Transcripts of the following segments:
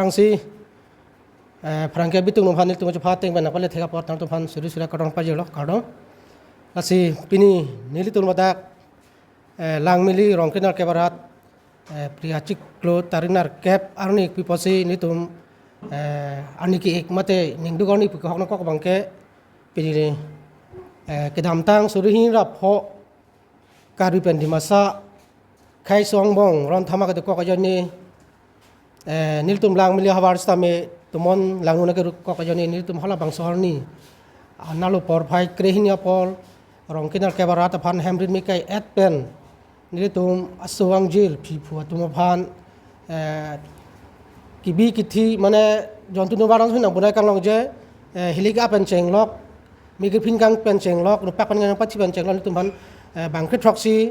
Prangsi Prangke bitung nomhan itu macam pateng bana kole thega pot nang tuhan suri sura kadang pajelo kadang lasi pini nili tul madak lang mili rongkenar kebarat priacik klo tarinar kep arnik piposi nitum aniki ek mate ningdu goni pi hokna kok bangke pini kedamtang suri hin rap ho kari pen di masa kai songbong ron thama ka kok ajani niltum lang mili hawar stame tumon languna ke kok ajani niltum hala bang sohorni nalo por phai krehinia pol rongkinar ke barata phan hamrin mi kai at pen niltum aswang jil phi phu tum phan kibi kithi mane jontu no barang huna bunai kang long je hilika pen chenglok mi ke phin kang pen chenglok no pak pan ngang pachi pen chenglok niltum phan bang ke troxi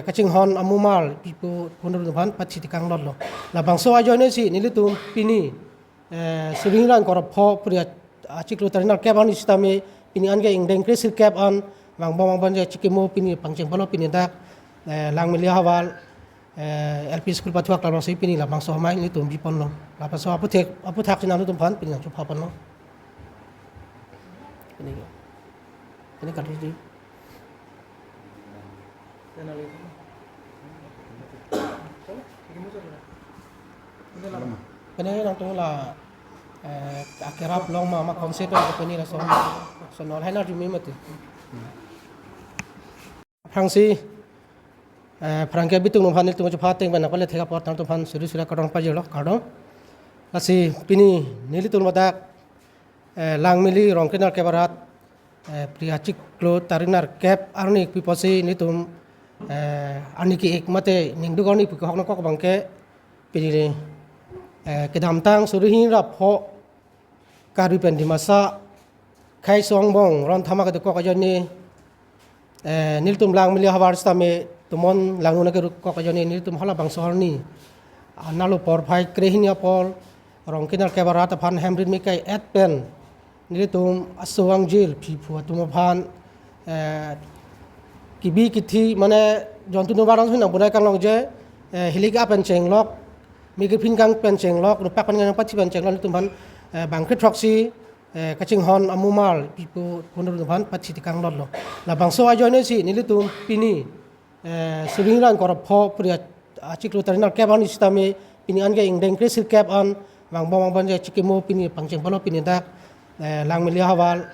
kaching hon amumal pipu punur tuhan pachi tikang lot lo la bangso ajone si nilitum pini suringan korap pho priya achik lutarinal kep on istame pini ange ingdeng krisir kep on bang bang bang chikimo pini pangcheng balo pini dak lang milia hawal LP school pathuak la si pini la bangso mai nilitum bipon lo la paso apu thak sinam tum phan pini chu phapon lo ini kan di Kene nang tu la akerap long ma konsep ko kini la sonol hai na jumi mate Prangsi Prangke bitung nomhan itu macam pateng bana kole thega pot nang tu phan suri sura kadang pajelo kadang lasi pini nili tul madak lang mili rongkenar kebarat priacik klo tarinar kep arnik piposi nitum aniki ek mate ningdu goni pi hokna kok bangke pini kedamtang suri hin rap ho kari pen di masa kai songbong ron thama ka kok ajani niltum lang mili hawar stame tumon languna ke kok ajani niltum hala bang sohorni nalo por phai krehinia pol rongkinar ke barata phan hamrin mi kai at pen niltum aswang jil phi phu tum phan kibi kithi mane jontu no barang huna bunai kang long je hilika pen chenglok mi ke phin kang pen chenglok no pak pan ngang pachi pen chenglok tum ban bang ke troxi kaching hon amumal pipu punur tum pachi tikang lot lo la bangso ajone si nilitum pini suringan korap pho priya achik lutarinal kep on istame pini ange ingdeng krisir kep on bang bang bang chikimo pini pangcheng balo pini dak lang milia hawal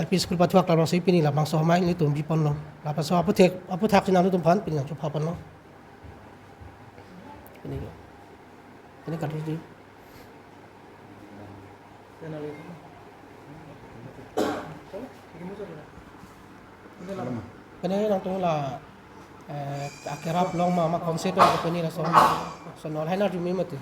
LP school pathuak la si pini la bangso mai ni tum bipon lo la paso apu thak sinam tum phan pini chu phapon lo ini kan di Kene nang tu la akerap long ma konsep ko kini la sonol hai na jumi mate